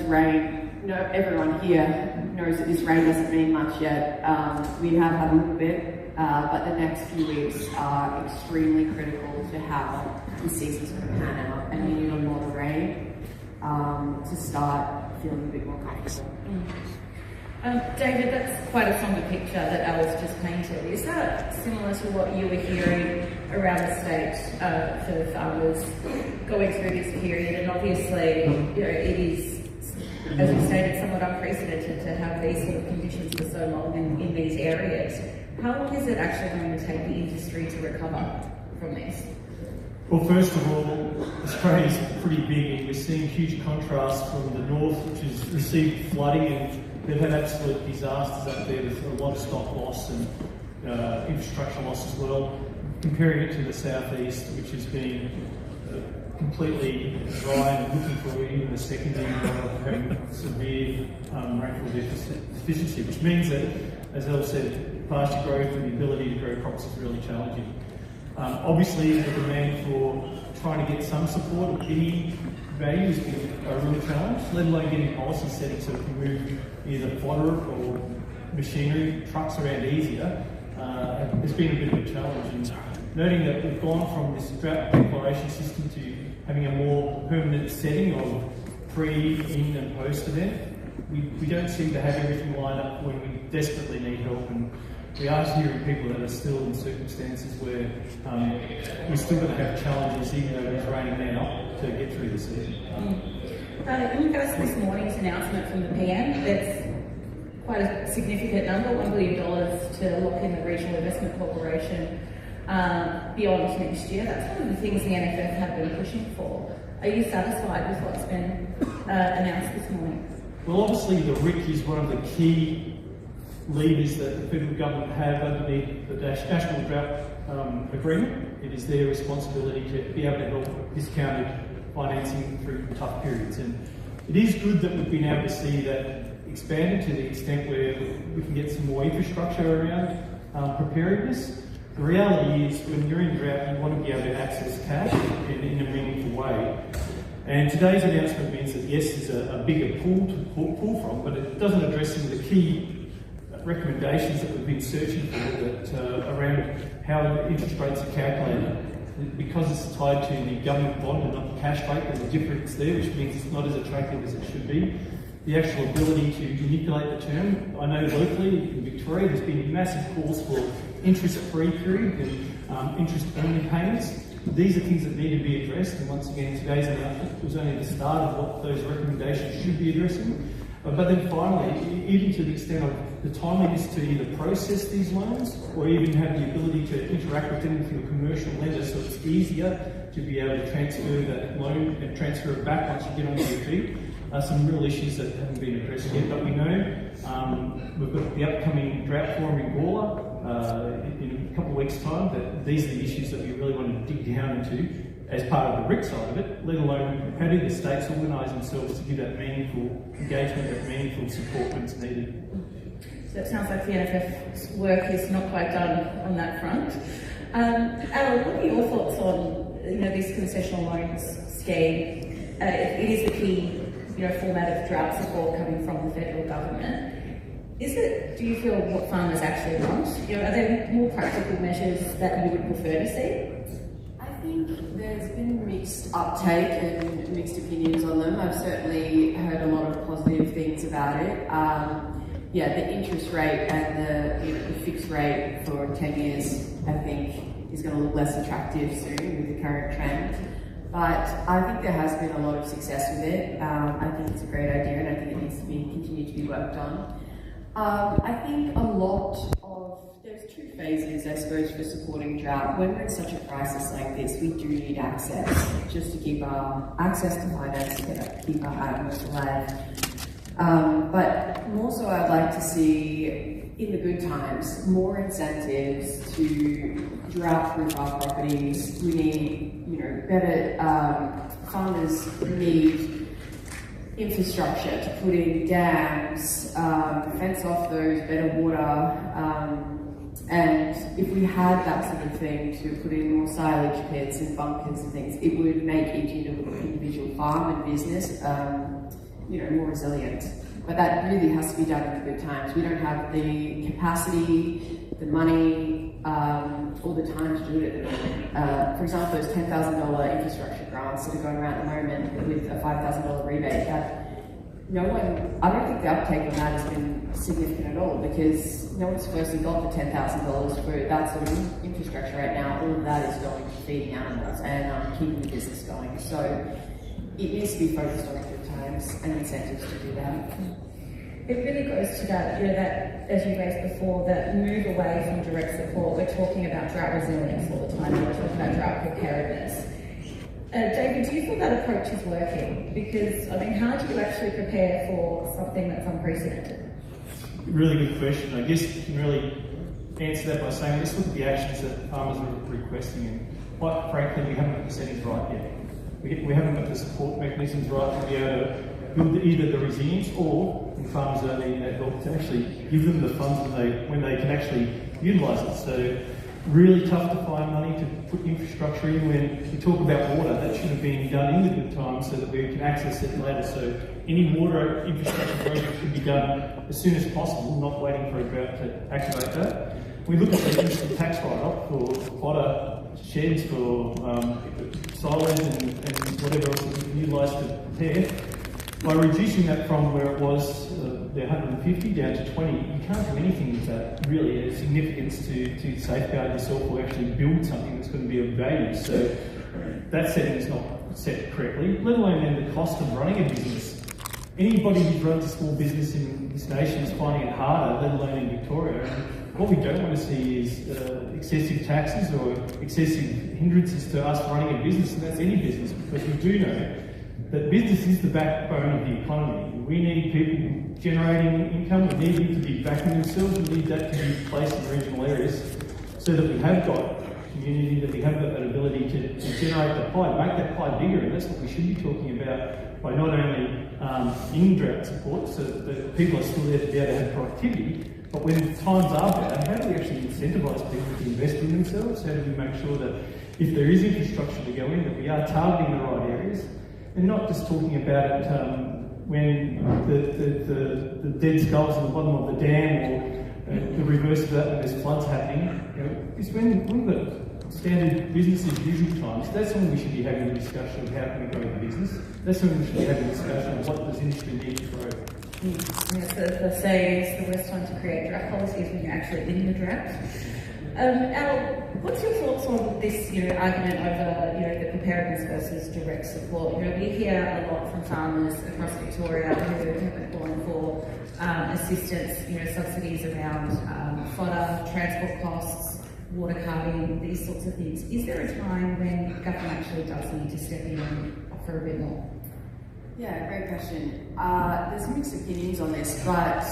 rain, everyone here knows that this rain doesn't mean much yet. We have had a little bit, but the next few weeks are extremely critical to how the season's going to pan out, and we need a lot of rain to start feeling a bit more comfortable. David, that's quite a somber picture that Alice just painted. Is that similar to what you were hearing around the state for farmers going through this period? And obviously, it is, as you stated, somewhat unprecedented to have these sort of conditions for so long in these areas. How long is it actually going to take the industry to recover from this? Well, first of all, Australia's pretty big, and we're seeing huge contrast from the north, which has received flooding, and they've had absolute disasters up there with a lot of stock loss and infrastructure loss as well. Comparing it to the southeast, which has been completely dry and looking for even the secondary of having severe rainfall deficiency, which means that, as Elle said, pasture growth and the ability to grow crops is really challenging. Obviously, the demand for trying to get some support of any value has been a real challenge, let alone getting policy settings so we can move either fodder or machinery, trucks around easier. It's been a bit of a challenge. And noting that we've gone from this drought declaration system to having a more permanent setting of pre, in and post event, we don't seem to have everything lined up when we desperately need help. And we are hearing people that are still in circumstances where we're still going to have challenges, even though it's raining now, to get through the season. In regards to this morning's announcement from the PM, that's quite a significant number, $1 billion to lock in the Regional Investment Corporation beyond next year. That's one of the things the NFF have been pushing for. Are you satisfied with what's been announced this morning? Well, obviously the RIC is one of the key levers that the federal government have underneath the National Drought Agreement. It is their responsibility to be able to help discounted financing through tough periods. And it is good that we've been able to see that expanded to the extent where we can get some more infrastructure around preparedness. The reality is, when you're in drought, you want to be able to access cash in a meaningful way. And today's announcement means that yes, there's a bigger pool to pull from, but it doesn't address some of the key recommendations that we've been searching for that around how interest rates are calculated. Because it's tied to the government bond and not the cash rate, there's a difference there, which means it's not as attractive as it should be. The actual ability to manipulate the term. I know locally in Victoria there's been massive calls for interest-free period and interest-only payments. These are things that need to be addressed, and once again today's announcement was only the start of what those recommendations should be addressing. But then finally, even to the extent of the timeliness to either process these loans or even have the ability to interact with them through a commercial lender, so it's easier to be able to transfer that loan and transfer it back once you get onto your feet. Some real issues that haven't been addressed yet, but we know we've got the upcoming drought forum in Gawler in a couple of weeks' time, that these are the issues that we really want to dig down into as part of the RIC side of it, let alone how do the states organise themselves to give that meaningful engagement, that meaningful support when it's needed. So it sounds like the NFF's work is not quite done on that front. Alan, what are your thoughts on this concessional loans scheme? It is the key format of drought support coming from the federal government. Do you feel what farmers actually want? Are there more practical measures that you would prefer to see? I think there's been mixed uptake and mixed opinions on them. I've certainly heard a lot of positive things about it. The interest rate and the fixed rate for 10 years, I think, is going to look less attractive soon with the current trend. But I think there has been a lot of success with it. I think it's a great idea, and I think it needs to continue to be worked on. I think there's two phases, I suppose, for supporting drought. When we're in such a crisis like this, we do need access, just to keep our access to finance, to keep our animals alive. But more so, I'd like to see, in the good times, more incentives to drought-proof our properties. We need, better, farmers need infrastructure to put in dams, fence off those, better water, and if we had that sort of thing to put in more silage pits and bunkers and things, it would make each individual farm and business more resilient. But that really has to be done in the good times. We don't have the capacity, the money, or the time to do it at the moment. For example, those $10,000 infrastructure grants that are going around at the moment with a $5,000 rebate, I don't think the uptake on that has been significant at all, because no one's firstly got the $10,000 for that sort of infrastructure right now. All of that is going to feeding animals and keeping the business going. So it needs to be focused on good times and incentives to do that. It really goes to that, that, as you raised before, that move away from direct support. We're talking about drought resilience all the time, we're talking about drought preparedness. David, do you feel that approach is working? Because, how do you actually prepare for something that's unprecedented? Really good question. I guess you can really answer that by saying, let's look at the actions that farmers are requesting, and quite frankly, we haven't got the settings right yet. We haven't got the support mechanisms right to be able to build either the resilience, or in farmers early in that help to actually give them the funds when they can actually utilise it. So really tough to find money to put infrastructure in. When we talk about water, that should have been done in the good times so that we can access it later. So any water infrastructure project should be done as soon as possible, not waiting for a drought to activate that. We look at the instant tax write-off for fodder sheds, for silage and whatever else we can utilise to prepare. By reducing that from where it was, the 150 down to 20, you can't do anything with that really of significance to safeguard yourself or actually build something that's going to be of value. So that setting is not set correctly, let alone then the cost of running a business. Anybody who runs a small business in this nation is finding it harder, let alone in Victoria. And what we don't want to see is excessive taxes or excessive hindrances to us running a business, and that's any business, because we do know that business is the backbone of the economy. We need people generating income, we need them to be backing themselves, we need that to be placed in regional areas so that we have got community, that we have got that ability to generate the pie, make that pie bigger, and that's what we should be talking about by not only in drought support, so that people are still there to be able to have productivity, but when times are better, how do we actually incentivise people to invest in themselves? How do we make sure that if there is infrastructure to go in, that we are targeting the right areas? And not just talking about it when the dead skulls at the bottom of the dam, or the reverse of that when there's floods happening. It's when we've got standard business as usual times, that's when we should be having a discussion of how can we grow the business. That's when we should be having a discussion of what does industry need to grow. Yes, the saying is the worst time to create drought policy is when you're actually in the drought. Al, what's your thoughts on this, argument over, the preparedness versus direct support? We hear a lot from farmers across Victoria who have been calling for assistance, subsidies around fodder, transport costs, water carving, these sorts of things. Is there a time when government actually does need to step in and offer a bit more? Yeah, great question. There's mixed opinions on this, but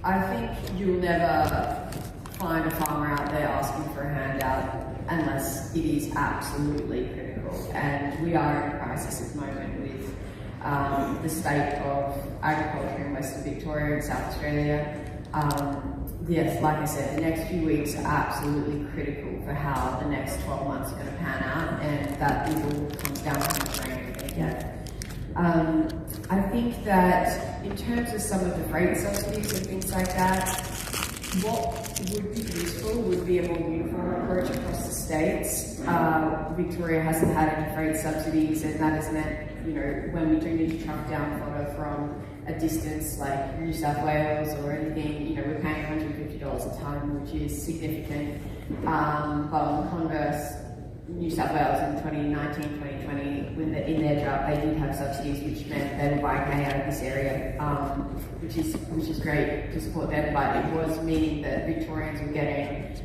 I think you'll never find a farmer out there asking for a handout unless it is absolutely critical. And we are in a crisis at the moment with the state of agriculture in Western Victoria and South Australia. Yes, like I said, the next few weeks are absolutely critical for how the next 12 months are going to pan out, and that it all comes down to how much rain we're going to get. I think that in terms of some of the freight subsidies and things like that, what would be useful would be a more uniform approach across the states. Victoria hasn't had any freight subsidies, and that has meant, when we do need to truck down fodder from a distance like New South Wales or anything, we're paying $150 a tonne, which is significant. But on the converse, New South Wales in 2019, 2020, in their drought, they did have subsidies, which meant they were buying hay out of this area, which is great to support them. But it was meaning that Victorians were getting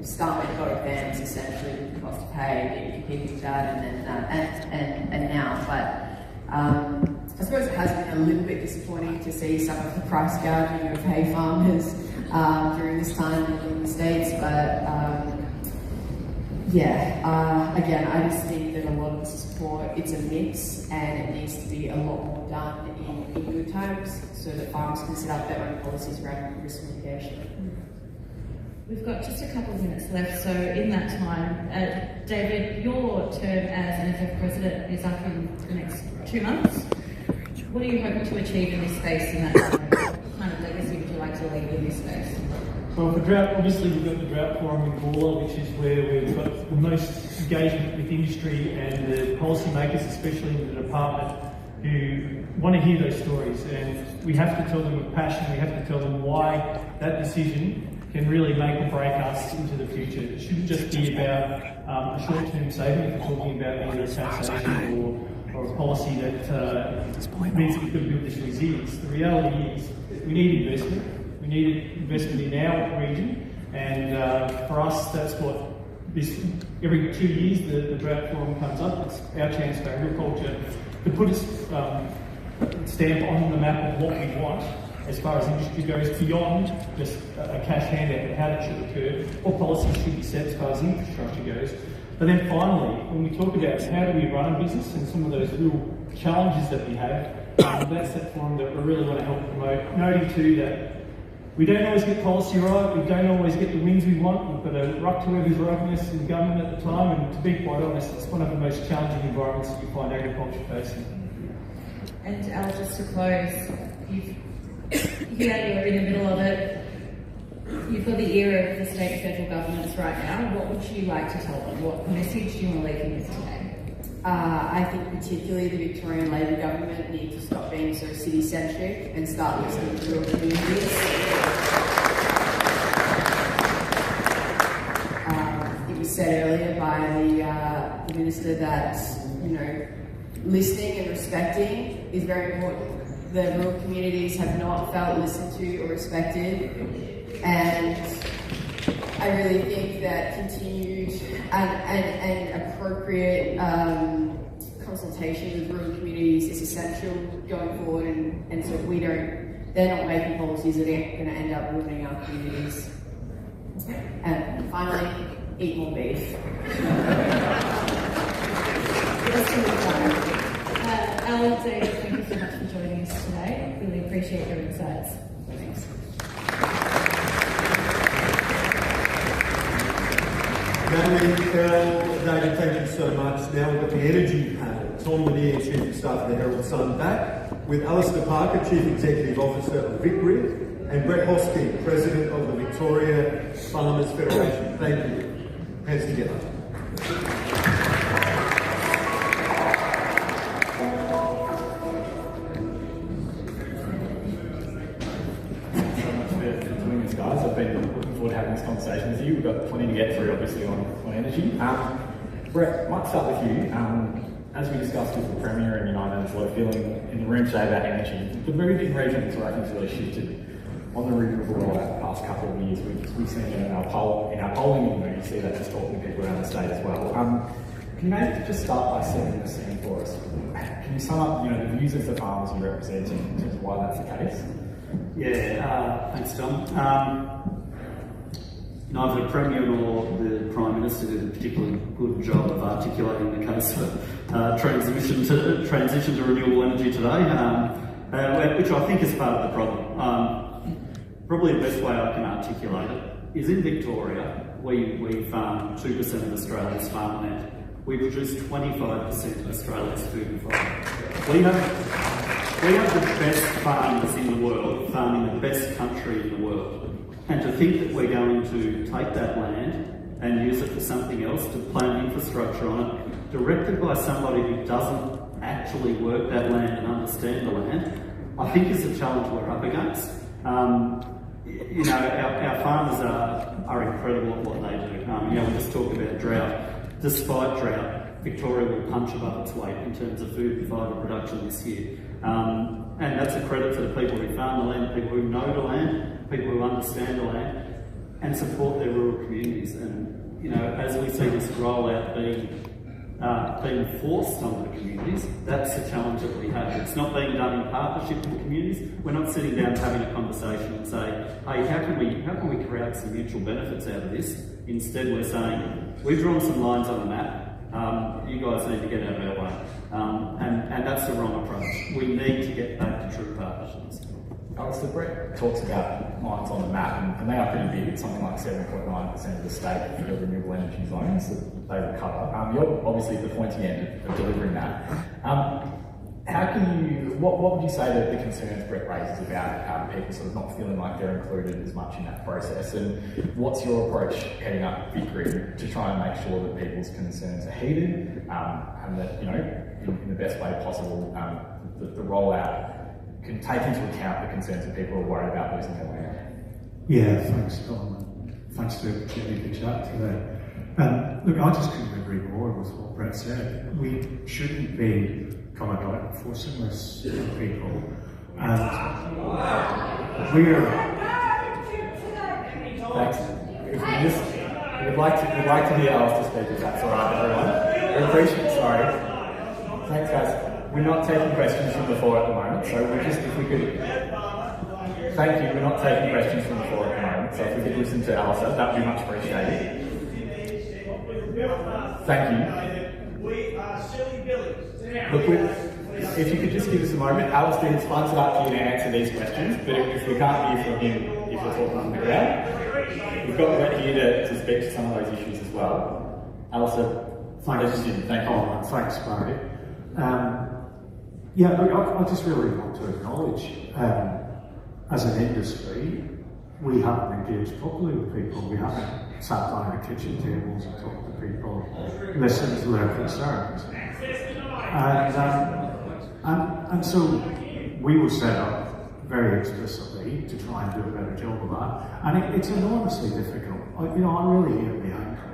started both ends essentially with the cost of hay, keeping that, and then and now. But I suppose it has been a little bit disappointing to see some of the price gouging of hay farmers during this time in the States, but. Again, I just think that a lot of the support, it's a mix, and it needs to be a lot more done in good times so that farmers can set up their own policies around risk mitigation. We've got just a couple of minutes left, so in that time, David, your term as NFF President is up in the next 2 months. What are you hoping to achieve in this space in that time? What kind of legacy would you like to leave in this space? Well, for drought, obviously we've got the drought forum in Gawler, which is where we've got the most engagement with industry and the policymakers, especially in the department, who want to hear those stories. And we have to tell them with passion, we have to tell them why that decision can really make or break us into the future. It shouldn't just be about a short-term saving if we're talking about either a taxation or a policy that means that we've got to build this resilience. The reality is we need investment. We need investment in our region, and for us, that's what this, every 2 years the drought forum comes up. It's our chance for agriculture to put its stamp on the map of what we want as far as industry goes, beyond just a cash handout of how that should occur, what policies should be set as far as infrastructure goes. But then finally, when we talk about how do we run a business and some of those real challenges that we have, that's that forum that we really want to help promote, noting too that we don't always get policy right, we don't always get the wins we want, we've got to ruck to whoever's ruckiness in government at the time, and to be quite honest, it's one of the most challenging environments that you find agriculture facing. And Al, just to close, you're in the middle of it, you've got the ear of the state and federal governments right now. What would you like to tell them? What message do you want to leave in this today? I think particularly the Victorian Labor government need to stop being so city-centric and start listening to rural communities. It was said earlier by the minister that, listening and respecting is very important. The rural communities have not felt listened to or respected, and I really think that continued and appropriate consultation with rural communities is essential going forward, and so they're not making policies that are going to end up ruining our communities. And finally, eat more beef. Al, David, thank you so much for joining us today. Really appreciate your insights. Thanks. Natalie, Herald, David, thank you so much. Now we've got the energy panel. Tom Lanier, Chief of Staff of the Herald Sun, back with Alistair Parker, Chief Executive Officer of VicRid, and Brett Hosking, President of the Victoria Farmers Federation. Thank you. Hands together. Guys, I've been looking forward to having this conversation with you. We've got plenty to get through, obviously, on energy. Brett, might start with you. As we discussed with the Premier, and there's a lot of feeling in the room today about energy. The move in regions where I think it's really shifted on the renewable rollout the past couple of years. We've seen it in our polling, and you see that just talking to people around the state as well. Can you maybe just start by setting the scene for us? Can you sum up, the views of the farmers you represent in terms of why that's the case? Yeah, thanks, Tom. Neither the Premier nor the Prime Minister did a particularly good job of articulating the case for transition to renewable energy today, which I think is part of the problem. Probably the best way I can articulate it is in Victoria, we farm 2% of Australia's farmland. We produce 25% of Australia's food and fibre. We have the best farmers in the world, farming the best country in the world. And to think that we're going to take that land and use it for something else, to plan infrastructure on it, directed by somebody who doesn't actually work that land and understand the land, I think is a challenge we're up against. Our farmers are incredible at what they do. We just talked about drought. Despite drought, Victoria will punch above its weight in terms of food and fibre production this year. And that's a credit to the people who farm the land, people who know the land, people who understand the land, and support their rural communities. And, as we see this rollout being forced on the communities, that's the challenge that we have. It's not being done in partnership with the communities. We're not sitting down having a conversation and say, hey, how can we create some mutual benefits out of this? Instead, we're saying, we've drawn some lines on the map. You guys need to get out of our way. And that's the wrong approach. We need to get back to true partnerships. Alistair, Brett talks about lines on the map, and they are pretty big. It's something like 7.9% of the state for the renewable energy zones that they will cover. You're obviously at the pointy end of delivering that. what would you say that the concerns Brett raises about people sort of not feeling like they're included as much in that process, and what's your approach heading up Vickery to try and make sure that people's concerns are heeded, and that, in the best way possible, the rollout can take into account the concerns of people who are worried about losing their land? Yeah, thanks, Tom. Thanks for the opportunity to chat today. Look, I just couldn't agree more with what Brett said. We shouldn't be coming out and forcing this on people. And thanks. If we'd like to hear Alistair speak, if that's all right, everyone. We appreciate. Sorry. Thanks, guys. We're not taking questions from the floor at the moment, so if we could. Thank you. We're not taking questions from the floor at the moment, so if we could listen to Alistair, that would be much appreciated. Thank you. We are silly billies. Look, if you could just give us a moment, Alistair has flagged it up to you to answer these questions, but if we can't hear from him if you're talking from the ground, we've got Brett here to speak to some of those issues as well. Alistair, thank you. Oh, thanks, Barry. Yeah, look, I just really want to acknowledge, as an industry, we haven't engaged properly with people. We haven't sat down at kitchen tables and talked to people, listened to their concerns. And so we were set up very explicitly to try and do a better job of that. And it's enormously difficult. I really hear the anger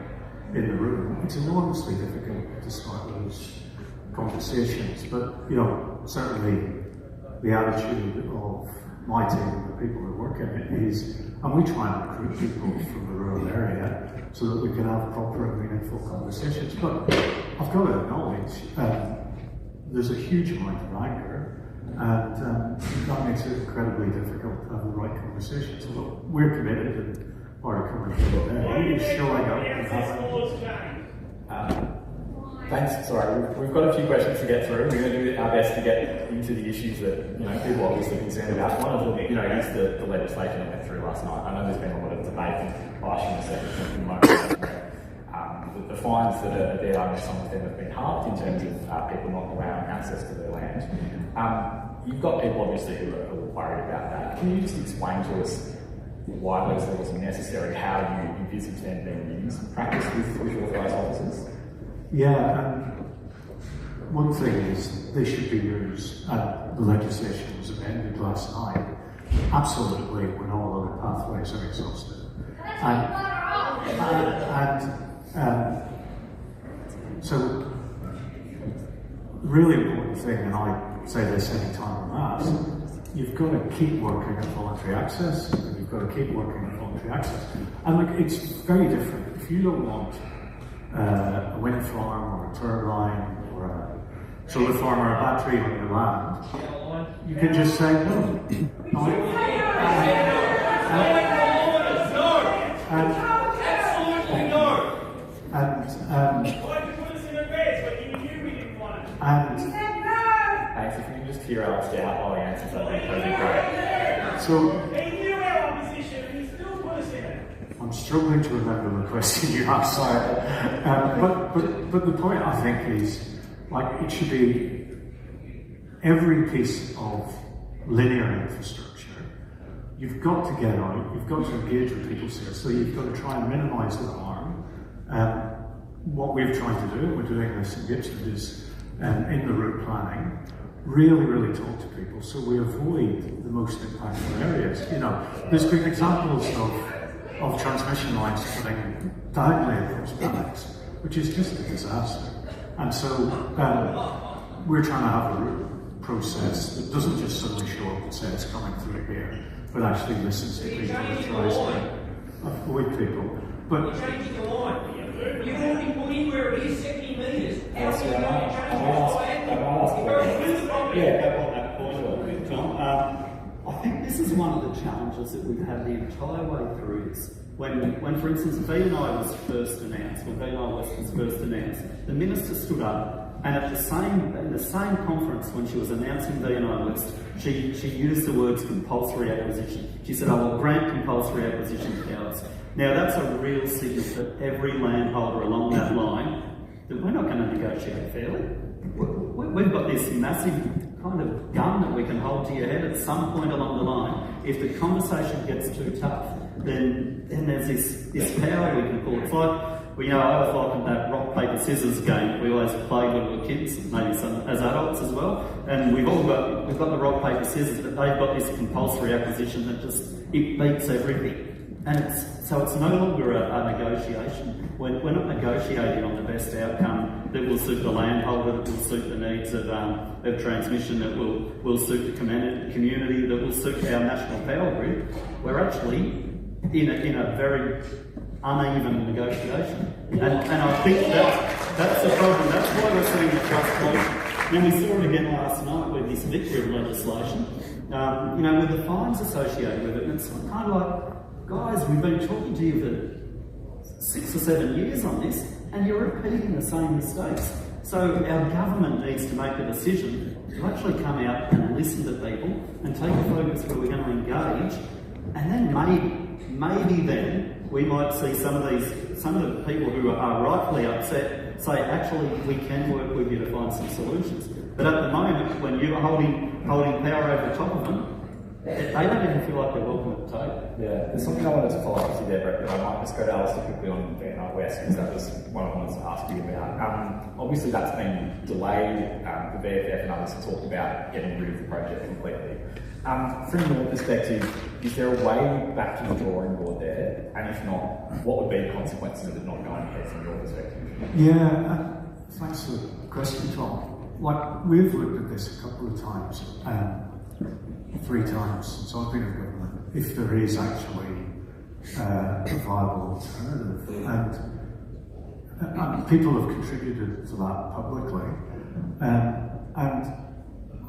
in the room. It's enormously difficult to start those conversations. But, certainly the attitude of my team and the people who work in it is, and we try and recruit people from the rural area so that we can have proper and meaningful conversations. But I've got to acknowledge, there's a huge amount of anger, and that makes it incredibly difficult to have the right conversations. So we're committed, and part of coming here today is showing up and having. Thanks. Sorry, we've got a few questions to get through. We're going to do our best to get into the issues that people are obviously concerned about. One of them, is the legislation that went through last night. I know there's been a lot of debate, and I shouldn't say the fines that are there, I know some of them have been halved in terms of people not allowing access to their land. You've got people obviously who are worried about that. Can you just explain to us why those laws are necessary, how you envisage them being used in practice with authorised officers? Yeah, one thing is they should be used, and the legislation was amended last night, absolutely when all other pathways are exhausted. So, the really important thing, and I say this any time I'm asked, you've got to keep working at voluntary access, and you've got to keep working at voluntary access. And it's very different. If you don't want a wind farm or a turbine or a solar farm or a battery on your land, you can just say no. Absolutely no. Thanks. If you can just hear Alistair out while he answers, that'd be great. So, He knew our opposition and he still put us in it. I'm struggling to remember the question you asked. But the point I think is, it should be every piece of linear infrastructure. You've got to get out, you've got to engage with people seriously, you've got to try and minimise the harm. What we've tried to do, and we're doing this in Gippsland, is in the route planning, really talk to people so we avoid the most impactful areas. There's been examples of transmission lines putting diagonally across paddocks, which is just a disaster. And so we're trying to have a route process that doesn't just suddenly show up and say it's coming through here, but actually listens to people and tries to avoid people. But Changing the line. You've already put in where it is 70 metres. Yes, How are you going to change the Tom, I think this is one of the challenges that we've had the entire way through this. When for instance, VNI was first announced, when VNI West was first announced, the Minister stood up and in the same conference when she was announcing VNI West, she used the words compulsory acquisition. She said, I will grant compulsory acquisition powers. Now that's a real signal to every landholder along that line that we're not going to negotiate fairly. we've got this massive kind of gun that we can hold to your head at some point along the line. If the conversation gets too tough, then there's this power we can pull. It's like, I always likened that rock, paper, scissors game we always played when we were kids, maybe some as adults as well. And we've got the rock, paper, scissors, but they've got this compulsory acquisition that it beats everything. And it's no longer a negotiation. We're not negotiating on the best outcome that will suit the landholder, that will suit the needs of transmission, that will suit the community, that will suit our national power grid. We're actually in a very uneven negotiation. And I think that's the problem. That's why we're seeing the trust fall. And we saw it again last night with this victory legislation, with the fines associated with it. And it's kind of like, guys, we've been talking to you for 6 or 7 years on this, and you're repeating the same mistakes. So our government needs to make a decision to actually come out and listen to people and take a focus where we're going to engage, and then maybe then we might see some of the people who are rightfully upset say, actually, we can work with you to find some solutions. But at the moment, when you're holding power over top of them, they don't even feel like they're welcome at the table. Yeah, there's something I wanted to follow up with you there, Brett, but I might just go to Alistair quickly on VNI West, because that was one I wanted to ask you about. Obviously that's been delayed. The VFF and others have talked about getting rid of the project completely. From your perspective, is there a way back to the drawing board there? And if not, what would be the consequences of it not going ahead from your perspective? Yeah, thanks for the question, Tom. We've looked at this a couple of times, 3 times since I've been in government, if there is actually a viable alternative. And people have contributed to that publicly. And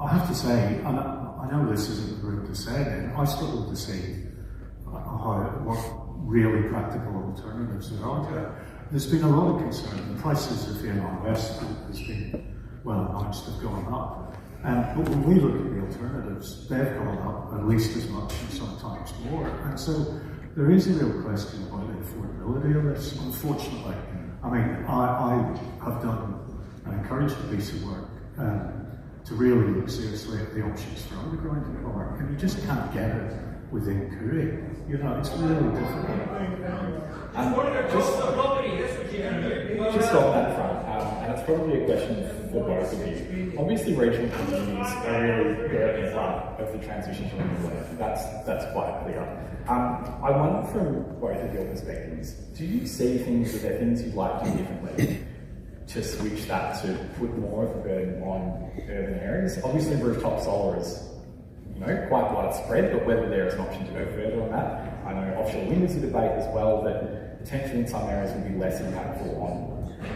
I have to say, and I know this isn't the route to say it, I struggle to see what really practical alternatives there are there. There's been a lot of concern. The prices of VNI West has been well announced have gone up. But when we look at the alternatives, they've gone up at least as much and sometimes more. And so there is a real question about the affordability of this, unfortunately. I mean, I have done and encouraged a piece of work to really look seriously at the options for underground power, and you just can't get it within Koori. It's really difficult. Just on that front, and it's probably a question for both of you. Obviously, regional communities are really there in front of the transition to renewable. That's quite clear. I wonder from both of your perspectives, do you see things, are there things you'd like to do differently to switch that to put more of a burden on urban areas? Obviously, rooftop solar is quite widespread, but whether there is an option to go further on that. I know offshore wind is a debate as well, that potentially in some areas will be less impactful on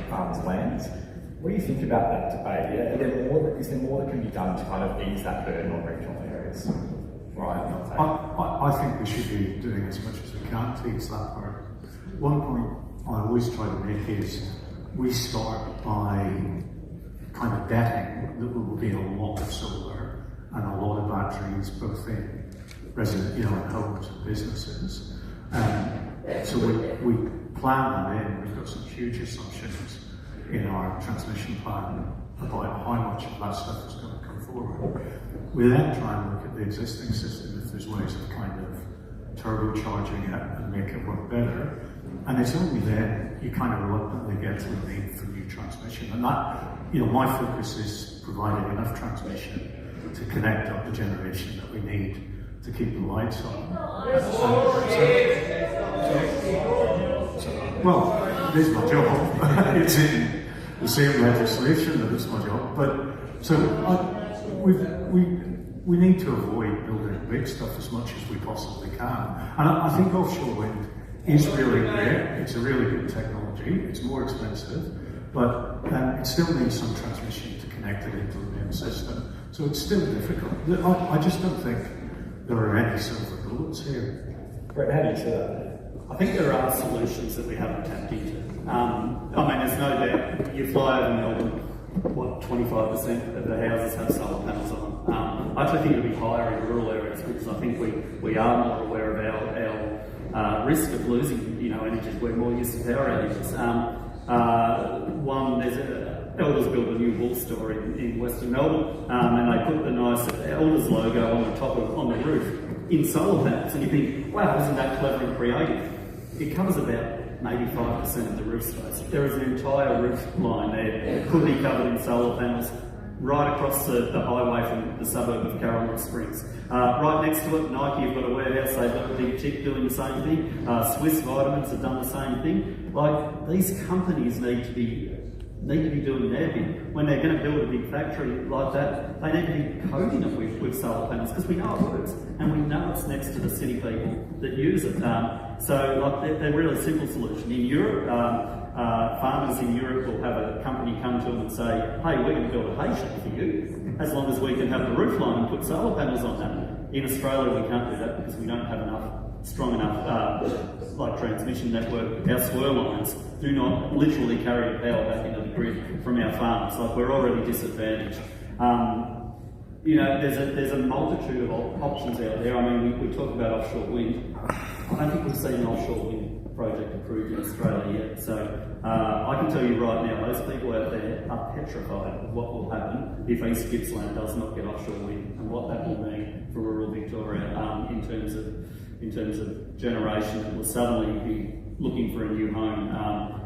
farmers' lands. What do you think about that debate? Is there more that can be done to kind of ease that burden on regional areas? Right. I think we should be doing as much as we can to ease that part. One point I always try to make is we start by kind of betting that there will be a lot of solar and a lot of batteries, both in resident, in homes and businesses. So we plan them in. We've got some huge assumptions in our transmission plan about how much of that stuff is going to come forward. We then try and look at the existing system if there's ways of kind of turbocharging it and make it work better. And it's only then you kind of reluctantly get to the need for new transmission. And that, my focus is providing enough transmission to connect up the generation that we need to keep the lights on. Well, it is my job. It's in the same legislation that it's my job. But so we need to avoid building big stuff as much as we possibly can. And I think offshore wind is really great. It's a really good technology. It's more expensive, but it still needs some transmission to connect it into the main system. So it's still difficult. I just don't think there are any silver bullets here. Brett, how do you see that? I think there are solutions that we haven't tapped into. There's no doubt, you fly over Melbourne, 25% of the houses have solar panels on them. I actually think it'll be higher in rural areas because I think we are more aware of our risk of losing, energy. We're more used to power outages. There's Elders built a new wool store in Western Melbourne, and they put the nice Elders logo on the top on the roof in solar panels. And you think, wow, isn't that clever and creative? It covers about maybe 5% of the roof space. There is an entire roof line there that could be covered in solar panels right across the highway from the suburb of Carroll Springs. Right next to it, Nike have got a warehouse, they've got a big tick doing the same thing. Swiss Vitamins have done the same thing. Like, these companies need to be doing their bit. When they're going to build a big factory like that, they need to be coating it with solar panels, because we know it works, and we know it's next to the city people that use it. So like, they're really simple solution. In Europe, farmers in Europe will have a company come to them and say, hey, we're going to build a hay shed for you, as long as we can have the roof line and put solar panels on that. In Australia, we can't do that because we don't have strong enough transmission network. Our swirl lines do not literally carry the power back into the grid from our farms. Like, we're already disadvantaged. You know, there's a multitude of options out there. I mean, we talk about offshore wind. I don't think we've seen an offshore wind project approved in Australia yet. So I can tell you right now, those people out there are petrified of what will happen if East Gippsland does not get offshore wind, and what that will mean for rural Victoria in terms of generation that will suddenly be looking for a new home.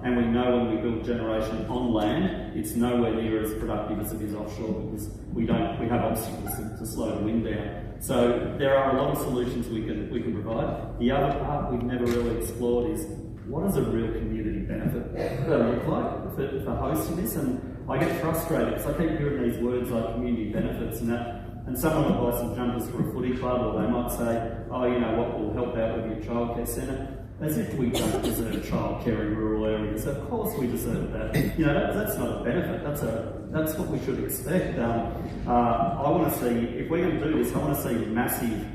And we know when we build generation on land, it's nowhere near as productive as it is offshore, because we have obstacles to slow the wind down. So there are a lot of solutions we can provide. The other part we've never really explored is, what does a real community benefit look like for hosting this? And I get frustrated because I keep hearing these words like community benefits and that. And someone will buy some jumpers for a footy club, or they might say, oh, you know what, will help out with your childcare centre. As if we don't deserve childcare in rural areas. Of course we deserve that. You know, that's not a benefit, that's what we should expect. I want to see, if we're going to do this, I want to see massive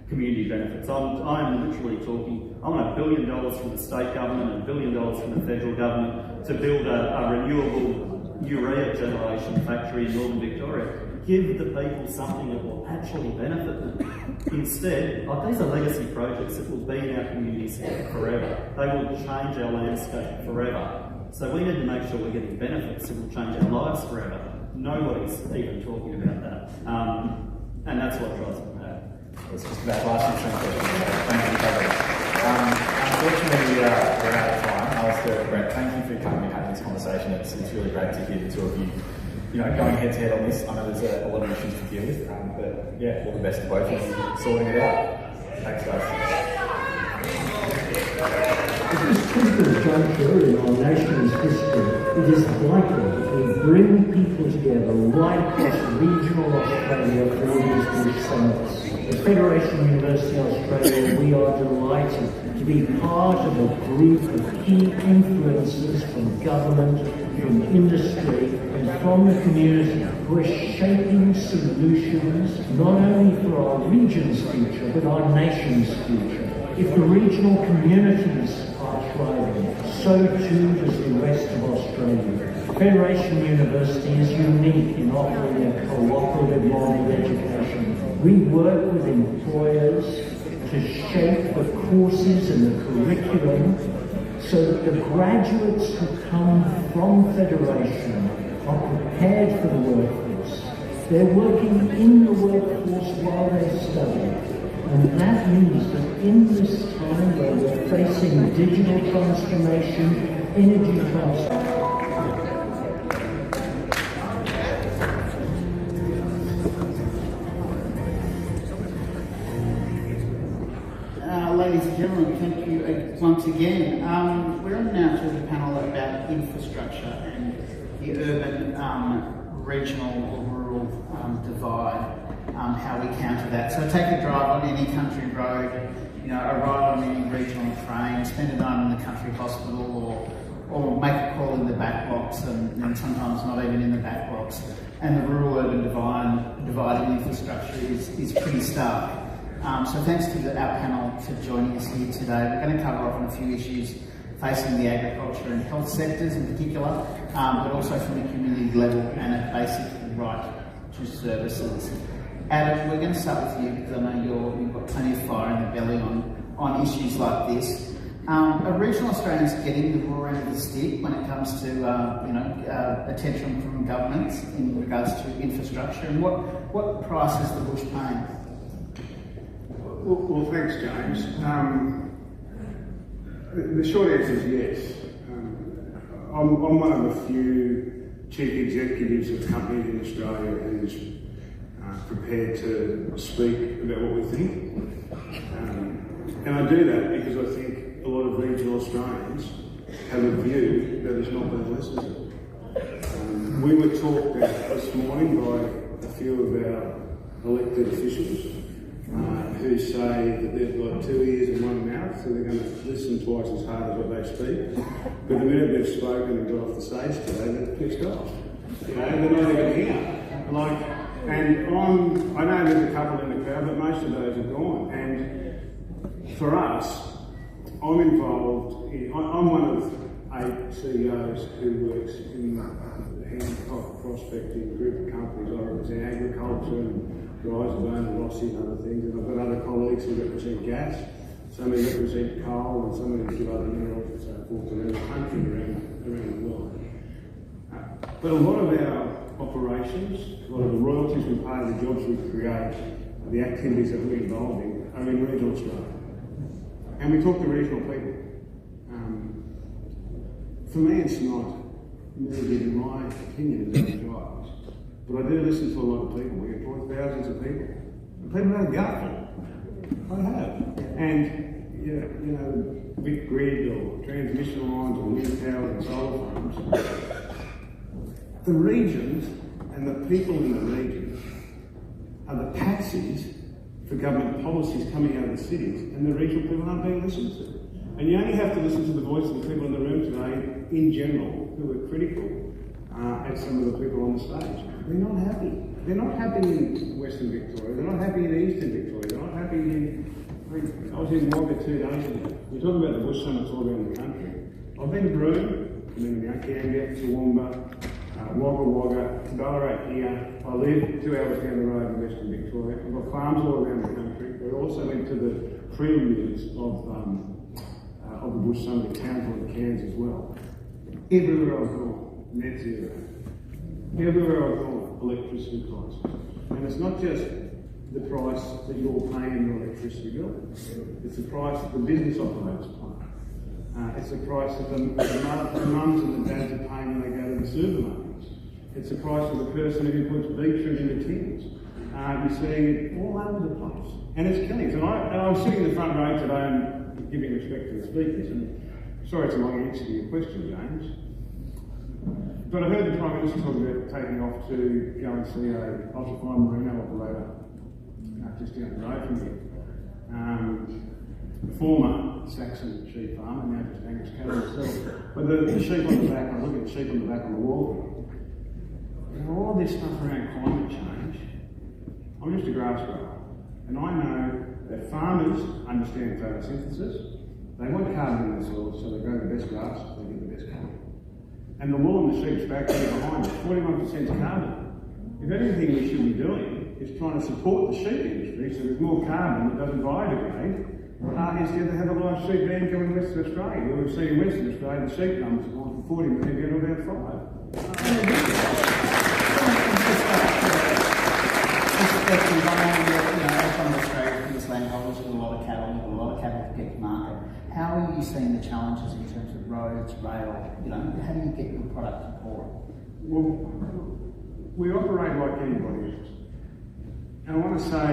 community benefits. I'm literally talking, I want $1 billion from the state government and $1 billion from the federal government to build a renewable urea generation factory in northern Victoria. Give the people something that will actually benefit them. Instead, these are legacy projects that will be in our communities forever. They will change our landscape forever. So we need to make sure we're getting benefits that will change our lives forever. Nobody's even talking about that. And that's what drives me mad. It's just about last year's question. Thank you, David. Unfortunately, we're out of time. Alistair, Brett, thank you for coming and having this conversation. It's really great to hear the two of you, going head to head on this. I know there's a lot of issues to deal with, but yeah, all the best to both of you sorting it out. Thanks, guys. At this critical juncture in our nation's history, it is vital that we bring people together right across regional Australia for these big summits. At Federation University Australia, we are delighted to be part of a group of key influencers from government, from industry, and from the community who are shaping solutions not only for our region's future, but our nation's future. If the regional communities are thriving, so too does the rest of Australia. Federation University is unique in offering a cooperative model of education. We work with employers to shape the courses and the curriculum so that the graduates who come from Federation are prepared for the workforce. They're working in the workforce while they study. And that means that in this time where we're facing digital transformation, energy transformation, ladies and gentlemen, thank you once again. We're on now to the panel about infrastructure and the urban, regional or rural divide, how we counter that. So take a drive on any country road, arrive on any regional train, spend a night in the country hospital, or make a call in the back blocks, and sometimes not even in the back blocks. And the rural-urban divide in infrastructure is pretty stark. So thanks to our panel for joining us here today. We're going to cover off on a few issues facing the agriculture and health sectors in particular, but also from the community level and a basic right to services. Adam, we're going to start with you because I know you've got plenty of fire in the belly on issues like this. Are regional Australians getting the raw end of the stick when it comes to attention from governments in regards to infrastructure? And what price is the bush paying? Well, thanks, James. The short answer is yes. I'm one of the few chief executives of companies in Australia who's prepared to speak about what we think. And I do that because I think a lot of regional Australians have a view that is not being listened to. We were talked at this morning by a few of our elected officials who say that they've got 2 ears and 1 mouth, so they're going to listen twice as hard as what they speak. But the minute they've spoken and got off the stage today, they're pissed off. They're not even here. And I know there's a couple in the crowd, but most of those are gone. And for us, I'm involved I'm one of 8 CEOs who works in the Hancock prospecting group of companies. I represent agriculture and Dryzabone and Rossi and other things, and I've got other colleagues who represent gas, some who represent coal, and some who do other minerals and so forth around the country, around the world. But a lot of our operations, a lot of the royalties we pay, the jobs we create, the activities that we're involved in are in regional Australia. And we talk to regional people. For me, it's not merely in my opinion as a guys, but I do listen to a lot of people. We employ thousands of people. And people have gutful. I have. And, big grid or transmission lines or wind power and solar farms, the regions and the people in the regions are the patsies for government policies coming out of the cities, and the regional people aren't being listened to. And you only have to listen to the voice of the people in the room today, in general, who are critical at some of the people on the stage. They're not happy. They're not happy in Western Victoria. They're not happy in Eastern Victoria. They're not happy in... I was in Wagga 2 days ago. We're talking about the bush summits all around the country. I've been to Broome, I've been to Yakamba, Toowoomba, Wagga Wagga, Ballarat here. I live 2 hours down the road in Western Victoria. I've got farms all around the country. We're also into the preludes of the bush summit in Townsville and Cairns as well. Everywhere I've gone, net zero. Everywhere I've gone, electricity prices. And it's not just the price that you're paying your electricity bill, it's the price that the business operators pay. It's the price that the mums and the dads are paying when they go to the supermarkets. It's the price of the person who puts beetroot into tins. You're seeing it all over the place. And it's killing us. And I was sitting in the front row today and giving respect to the speakers, and sorry it's a long answer to your question, James. But I heard the Prime Minister talk about taking off to go and see a ultra-fine merino operator just down the road from here. The former Saxon sheep farmer, now just Angus cattle himself. But the sheep on the back, I look at the sheep on the back on the wall. All this stuff around climate change, I'm just a grass grower. And I know that farmers understand photosynthesis. They want carbon in the soil, so they grow the best grass, so they get the best carbon. And the wool in the sheep's back there behind it, 41% carbon. If anything we should be doing is trying to support the sheep industry so there's more carbon that doesn't biodegrade, instead they have a live sheep ban going in Western Australia. Where we've seen in Western Australia the sheep numbers have gone from 40 million down to about 5. To get to market. How are you seeing the challenges in terms of roads, rail? How do you get your product to port? Well, we operate like anybody else. And I want to say,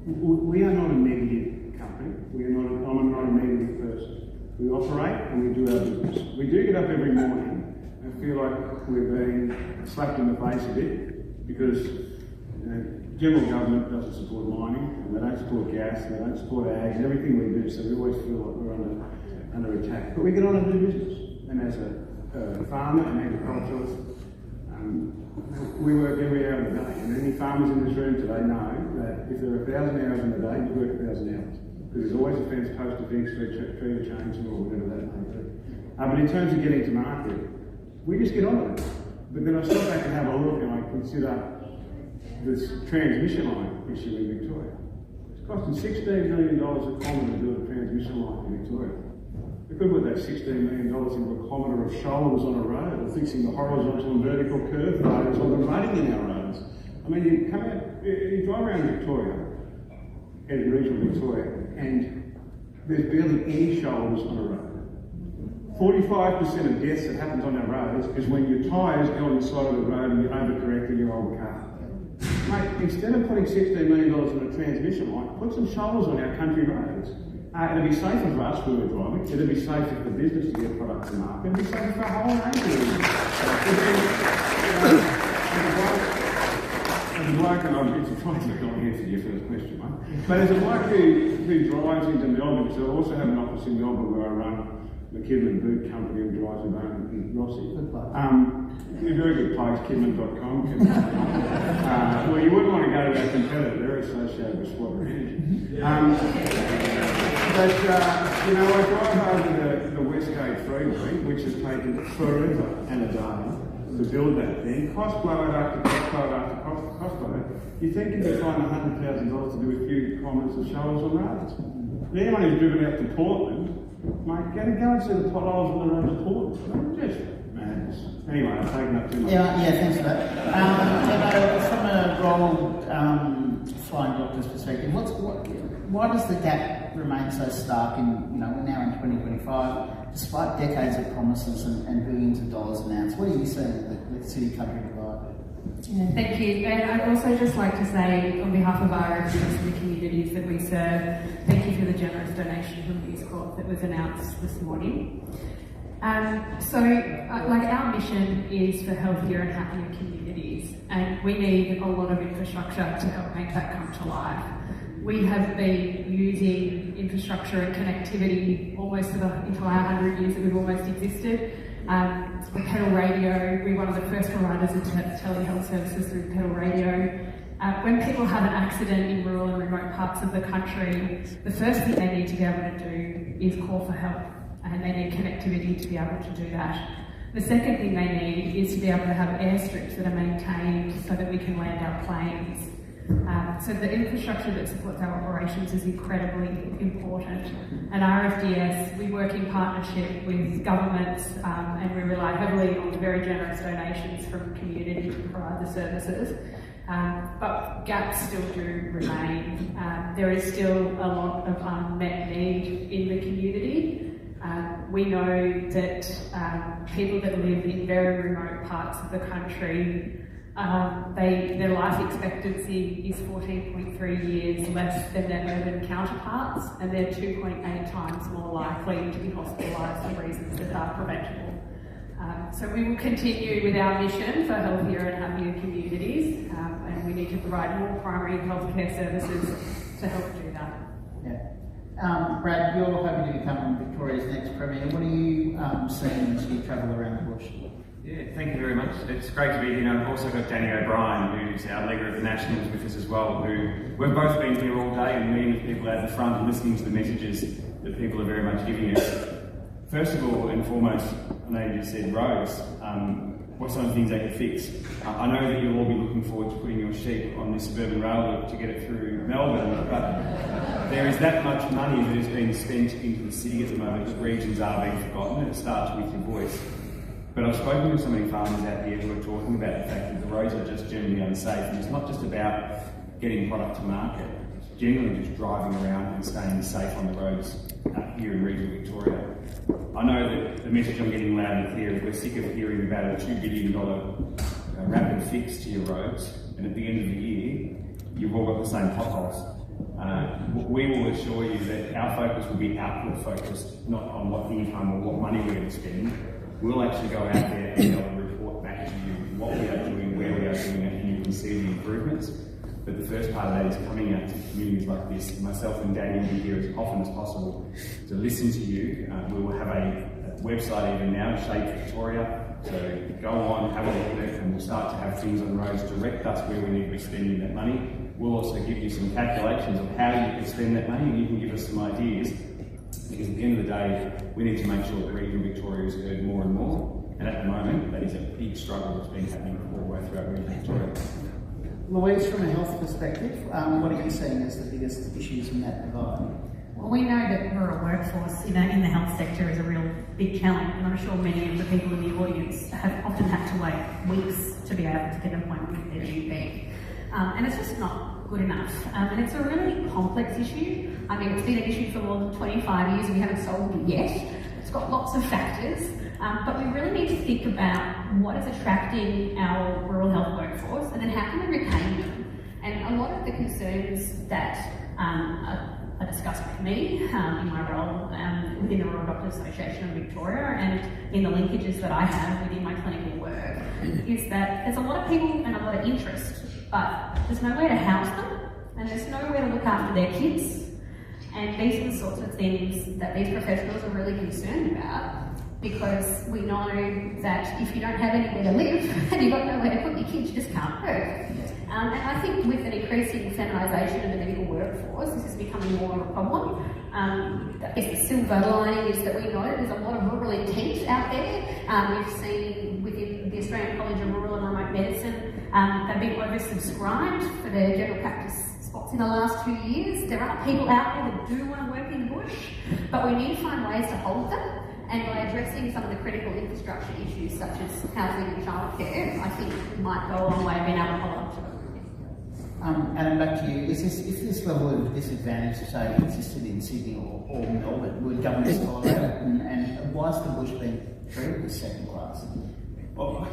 we are not a negative company. I'm not a negative person. We operate and we do our business. We do get up every morning and feel like we're being slapped in the face a bit because general government doesn't support mining, and they don't support gas, and they don't support ag, and everything we do, so we always feel like we're under attack. But we get on and do business. And as a farmer and agriculturalist, we work every hour of the day. And any farmers in this room today know that if there are 1,000 hours in the day, you work 1,000 hours. Because there's always a fence, post, a fence, tree to change, or whatever that may be. But in terms of getting to market, we just get on with it. But then I step back and have a look and I consider this transmission line issue in Victoria. It's costing $16 million a kilometre to do a transmission line in Victoria. We could put that $16 million into a kilometre of shoulders on a road, or fixing the horizontal and vertical curve failures on the rutting in our roads. I mean, you come out, you drive around Victoria, in regional Victoria, and there's barely any shoulders on a road. 45% of deaths that happens on our roads is when your tyres go on the side of the road and you overcorrect in your old car. Mate, instead of putting $16 million in a transmission line, put some shoulders on our country roads. It'll be safer for us who are driving, it'll be safer for business to get products to market, it'll be safer for a whole range of reasons. As a bloke, and I'm trying to not answer your first question, mate, but as a bloke who drives into Melbourne, so I also have an office in Melbourne where I run the Kidman Boot Company and drives around in Rossi. A very good place, kidman.com. Well, you wouldn't want to go to our competitor, they're associated with Squadron Energy. But, you know, I drive over the Westgate Freeway, which has taken forever and a day to build that thing. Cost blow it after cost blow after cost blow it. You think you can find $100,000 to do a few kilometres of shoulders on roads? Anyone who's driven out to Portland, mate, go and see the potholes on the road to Portland. Just madness. Anyway, I've taken up too much. Yeah, thanks for that. From a role flying doctor's perspective, why does the gap remain so stark we're now in 2025, despite decades of promises and billions of dollars announced? What are you seeing with the city-country divide? Yeah, thank you. And I'd also just like to say, on behalf of our residents and the communities that we serve, thank you for the generous donation from News Corp that was announced this morning. Our mission is for healthier and happier communities, and we need a lot of infrastructure to help make that come to life. We have been using infrastructure and connectivity almost for the entire 100 years that we've almost existed. The pedal radio, we're one of the first providers of telehealth services through pedal radio. When people have an accident in rural and remote parts of the country, the first thing they need to be able to do is call for help, and they need connectivity to be able to do that. The second thing they need is to be able to have airstrips that are maintained so that we can land our planes. So the infrastructure that supports our operations is incredibly important. And RFDS, we work in partnership with governments and we rely heavily on very generous donations from community to provide the services. But gaps still do remain. There is still a lot of unmet need in the community. We know that people that live in very remote parts of the country, their life expectancy is 14.3 years less than their urban counterparts, and they're 2.8 times more likely to be hospitalised for reasons that are preventable. So we will continue with our mission for healthier and happier communities, and we need to provide more primary healthcare services to help do that. Yeah. Brad, you're hoping to become Victoria's next Premier. What are you seeing as you travel around the bush? Yeah, thank you very much. It's great to be here. I've also got Danny O'Brien, who's our leader of the Nationals, with us as well, who we've both been here all day and meeting with people out the front and listening to the messages that people are very much giving us. First of all and foremost, I know you just said roads. What some of the things they could fix? I know that you'll all be looking forward to putting your sheep on this suburban rail loop to get it through Melbourne, but there is that much money that is being spent into the city at the moment that regions are being forgotten, and it starts with your voice. But I've spoken with so many farmers out here who are talking about the fact that the roads are just generally unsafe, and it's not just about getting product to market, it's generally just driving around and staying safe on the roads here in regional Victoria. I know that the message I'm getting loud and clear is we're sick of hearing about a $2 billion rapid fix to your roads, and at the end of the year, you've all got the same potholes. We will assure you that our focus will be output focused, not on what income or what money we're going to spend. We'll actually go out there and be able to report back to you what we are doing, where we are doing it, and you can see the improvements. But the first part of that is coming out to communities like this. Myself and Danny will be here as often as possible to listen to you. We will have a website even now, Shape Victoria. So go on, have a look at it, and we'll start to have things on roads direct us where we need to be spending that money. We'll also give you some calculations of how you can spend that money, and you can give us some ideas. Because at the end of the day, we need to make sure that regional Victoria is heard more and more. And at the moment, that is a big struggle that's been happening all the way throughout regional Victoria. Louise, from a health perspective, what are you seeing as the biggest issues in that divide? Well, we know that rural workforce, in the health sector is a real big challenge, and I'm sure many of the people in the audience have often had to wait weeks to be able to get an appointment with their GP. And it's just not good enough. And it's a really complex issue. I mean, it's been an issue for more than 25 years and we haven't solved it yet. It's got lots of factors, but we really need to think about what is attracting our rural health workforce and then how can we retain them. And a lot of the concerns that are discussed with me in my role within the Rural Doctors Association of Victoria and in the linkages that I have within my clinical work is that there's a lot of people and a lot of interest, but there's nowhere to house them and there's nowhere to look after their kids. And these are the sorts of things that these professionals are really concerned about, because we know that if you don't have anywhere to live and you've got nowhere to put your kids, you just can't work. And I think with an increasing feminisation of the medical workforce, this is becoming more of a problem. I guess the silver lining is that we know there's a lot of rural intent out there. We've seen within the Australian College of Rural and Remote Medicine, they've been oversubscribed for their general practice spots in the last 2 years. There are people out there that do want to work in the bush, but we need to find ways to hold them. And by addressing some of the critical infrastructure issues such as housing and childcare, I think we might go a long way of being able to hold on to it. Adam, back to you. If this level of disadvantage, say, existed in Sydney or Melbourne, would governments tolerate it? And why has the bush been treated as second class? Well,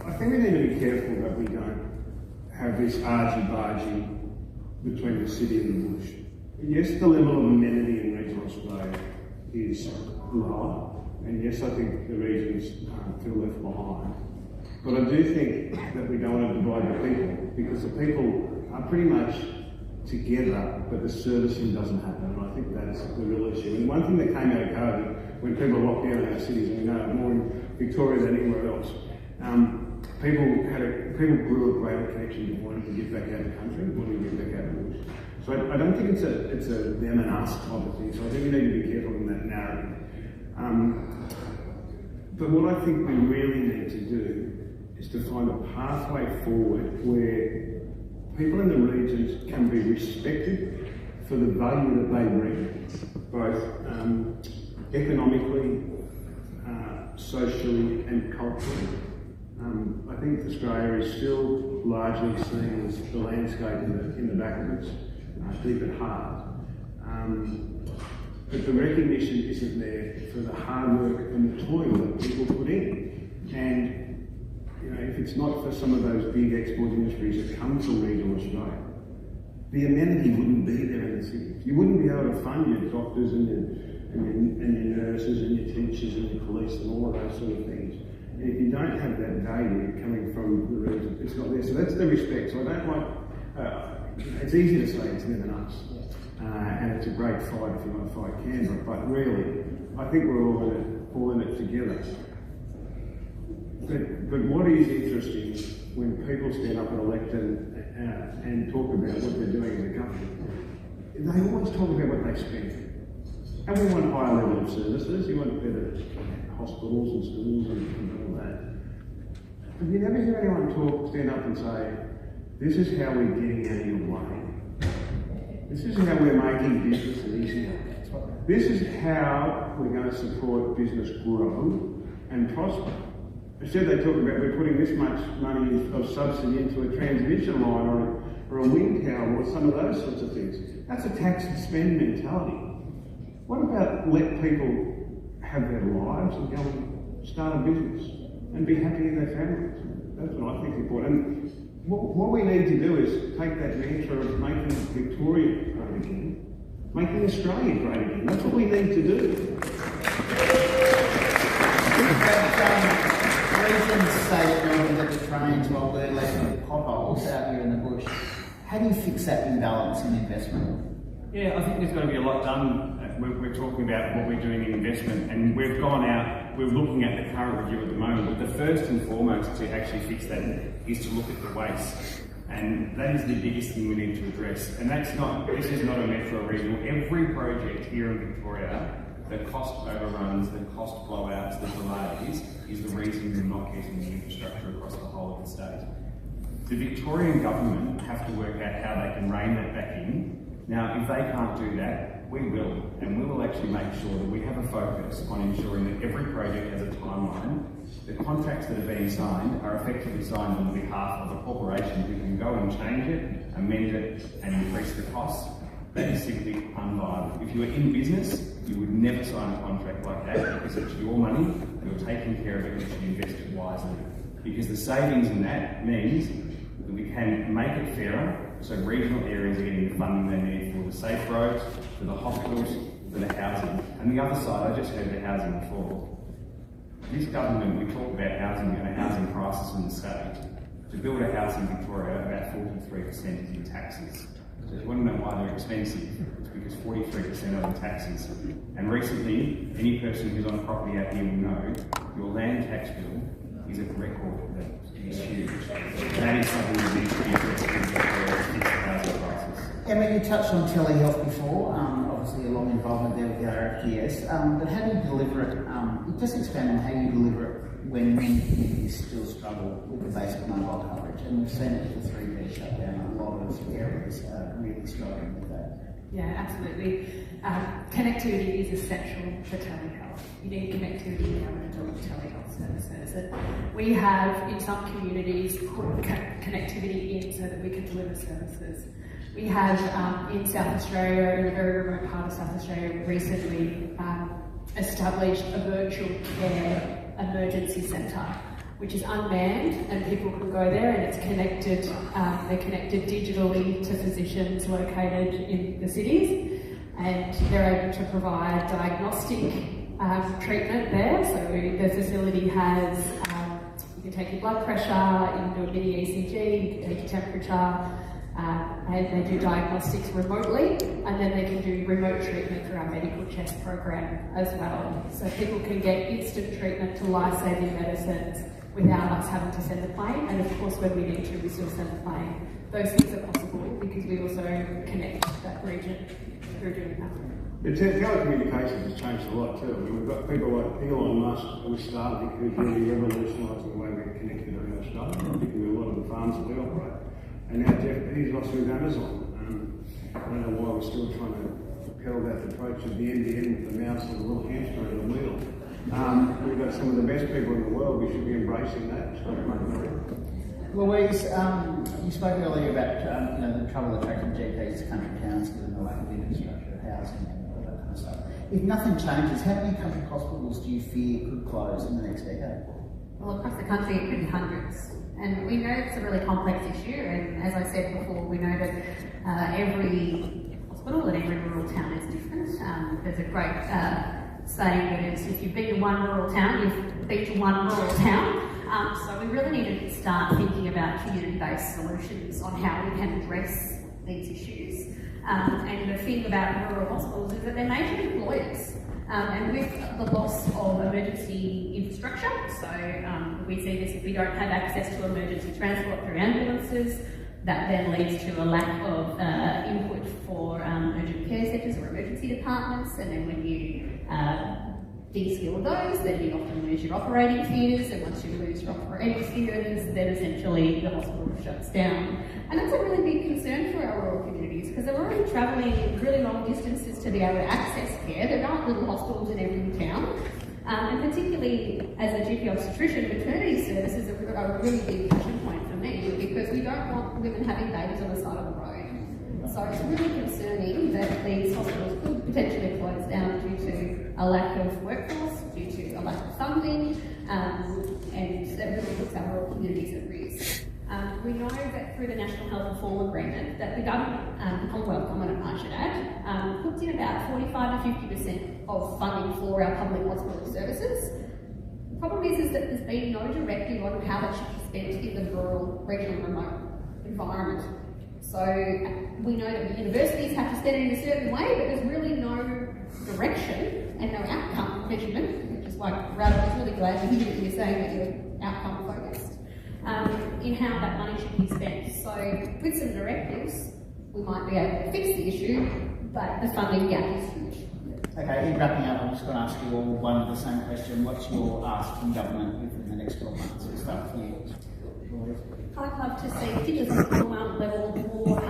I think we need to be careful that we don't have this argy-bargy between the city and the bush. Yes, the level of amenity in regional Australia is lower, and yes, I think the regions feel left behind. But I do think that we don't want to divide the people, because the people are pretty much together, but the servicing doesn't happen, and I think that's the real issue. And one thing that came out of COVID, when people locked down in our cities, and we know more in Victoria than anywhere else, people grew a greater connection to wanting to get back out of the country, wanting to get back out of the bush. So I don't think it's a them and us type of thing. So I think we need to be careful in that narrative. But what I think we really need to do is to find a pathway forward where people in the regions can be respected for the value that they bring, both economically, socially and culturally. I think Australia is still largely seen as the landscape in the back of us, deep at heart. But the recognition isn't there for the hard work and the toil that people put in. And if it's not for some of those big export industries that come from regional Australia, the amenity wouldn't be there in the cities. You wouldn't be able to fund your doctors and your nurses and your teachers and your police and all of those sort of things. And if you don't have that value coming from the region, it's not there. So that's the respect. So I don't like, it's easy to say it's them and us. And it's a great fight if you want to fight Canberra, but really, I think we're all in it together. But what is interesting when people stand up and elect and talk about what they're doing in the country, they always talk about what they spend. And we want a higher level of services, you want better hospitals and schools and all that. But you never hear anyone stand up and say, this is how we're getting out of your way. This is how we're making business easier. This is how we're going to support business grow and prosper. Instead they talk about we're putting this much money of subsidy into a transmission line or a wind tower or some of those sorts of things. That's a tax and spend mentality. What about let people have their lives and go and start a business and be happy in their families? That's what I think is important. What we need to do is take that mantra of making Victoria great again, making Australia great again. That's what we need to do. Regions say that Melbourne that the trains while we're left with potholes out here in the bush. How do you fix that imbalance in investment? Yeah, I think there's got to be a lot done. We're talking about what we're doing in investment, and we've gone out, we're looking at the current review at the moment, but the first and foremost to actually fix that is to look at the waste. And that is the biggest thing we need to address. And this is not a metro regional. Every project here in Victoria, the cost overruns, the cost blowouts, the delays, is the reason we're not getting the infrastructure across the whole of the state. The Victorian government have to work out how they can rein that back in. Now, if they can't do that, we will, and we will actually make sure that we have a focus on ensuring that every project has a timeline. The contracts that are being signed are effectively signed on behalf of a corporation who can go and change it, amend it, and increase the cost. That is simply unviable. If you were in business, you would never sign a contract like that because it's your money, you're taking care of it, and you should invest it wisely. Because the savings in that means that we can make it fairer, so regional areas are getting the funding they need for the safe roads, for the hospitals, for the housing. And the other side, I just heard the housing before. This government, we talk about housing and a housing crisis in the state. To build a house in Victoria, about 43% is in taxes. So if you want to know why they're expensive, it's because 43% are in taxes. And recently, any person who's on property out here will know your land tax bill is at record level. It's huge. That is something that needs to be addressed in the housing crisis. Emma, you touched on telehealth before, obviously a long involvement there with the RFDS, but how do you deliver it? Just expand on how you deliver it when many communities still struggle with the basic mobile coverage, and we've seen it with the 3G shutdown, a lot of areas are really struggling with that. Yeah, absolutely. Connectivity is essential for telehealth. You need connectivity to be able to deliver telehealth services. And we have, in some communities, put connectivity in so that we can deliver services. We have, in South Australia, in a very remote part of South Australia, recently established a virtual care emergency centre, which is unmanned, and people can go there and it's connected, they're connected digitally to physicians located in the cities, and they're able to provide diagnostic treatment there. So the facility has, you can take your blood pressure, you can do a mini ECG, you can take your temperature, and they do diagnostics remotely, and then they can do remote treatment through our medical chest program as well. So people can get instant treatment to life-saving medicines without us having to send the plane, and of course when we need to, we still send the plane. Those things are possible because we also connect that region through doing that. The telecommunications has changed a lot too. I mean, we've got people like Elon Musk with Starlink who's really revolutionising the way we're connected around Australia, particularly a lot of the farms that we operate. And now Jeff Bezos with Amazon. I don't know why we're still trying to propel that approach of the NBN with the mouse and the little hamster and the wheel. We've got some of the best people in the world. We should be embracing that. Louise, you spoke earlier about the trouble attracting GPs to country towns given the lack of infrastructure, housing, and all that kind of stuff. If nothing changes, how many country hospitals do you fear could close in the next decade? Well, across the country it could be hundreds. And we know it's a really complex issue, and as I said before, we know that every hospital and every rural town is different. There's a great saying that is, if you've been to one rural town, you've been to one rural town. So we really need to start thinking about community-based solutions on how we can address these issues. And the thing about rural hospitals is that they're major employers. And with the loss of emergency infrastructure, so we see this if we don't have access to emergency transport through ambulances, that then leads to a lack of input for urgent care centres or emergency departments, and then when you de-skill those, then you often lose your operating theatres, and once you lose your operating theatres, then essentially the hospital shuts down. And that's a really big concern for our rural communities, because they're already travelling really long distances to be able to access care. There aren't little hospitals in every town. And particularly as a GP obstetrician, maternity services are a really big passion point for me, because we don't want women having babies on the side of the road. So it's really concerning that these hospitals could potentially close down due to a lack of workforce, due to a lack of funding, and that really puts our rural communities at risk. We know that through the National Health Reform Agreement that the government, the Commonwealth government I should add, puts in about 45 to 50% of funding for our public hospital services. The problem is that there's been no directive on how that should be spent in the rural, regional, remote environment. So we know that the universities have to spend it in a certain way, but there's really no direction and no outcome measurement, which is why Rad, I was really glad to hear that you're saying that you're outcome focused, in how that money should be spent. So with some directives, we might be able to fix the issue, but the funding gap is huge. Okay, in wrapping up, I'm just going to ask you all one of the same question. What's your ask from government within the next 12 months? We'll start with you. I'd love to see, particularly at the Commonwealth level, more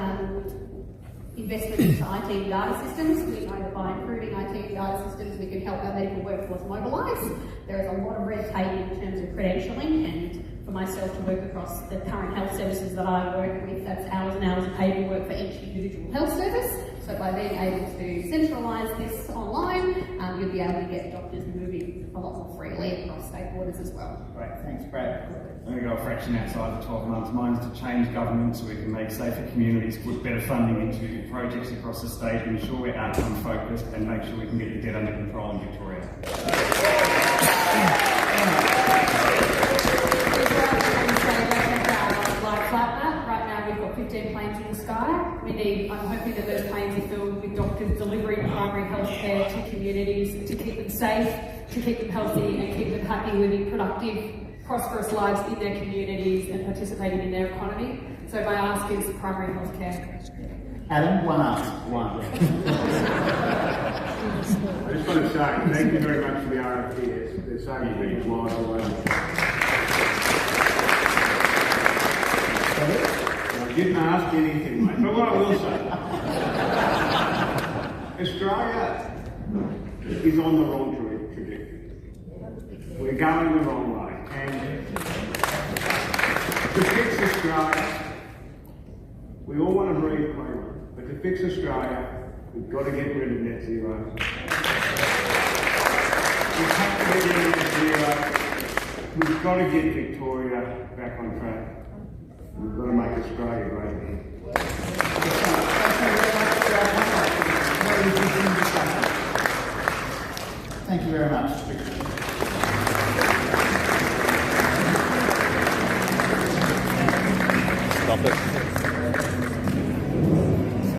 investment into IT and data systems. We know that by improving IT and data systems, we can help our medical workforce mobilise. There is a lot of red tape in terms of credentialing, and for myself to work across the current health services that I work with, that's hours and hours of paperwork for each individual health service. So by being able to centralise this online, you'll be able to get doctors moving a lot more freely across state borders as well. Great, thanks, Brad. I'm going to go a fraction outside the 12 months. Mine's to change government so we can make safer communities, put better funding into projects across the state, ensure we're outcome focused, and make sure we can get the debt under control in Victoria. Right now we've got 15 planes in the sky. I'm hoping that those planes are filled with doctors delivering primary health care to communities to keep them safe, to keep them healthy and keep them happy, living productive, prosperous lives in their communities and participating in their economy. So my ask is primary health care. Adam, one ask, one. I just want to say thank you very much for the RFP. There's so many reasons why I didn't ask anything, mate. But what I will say, Australia is on the wrong trajectory. We're going the wrong way. And to fix Australia, we all want to breathe cleaner, but to fix Australia, we've got to get rid of net zero. We have to get rid of net zero. We've got to get Victoria back on track. We've got to make Australia great again. Thank you very much. Stop it.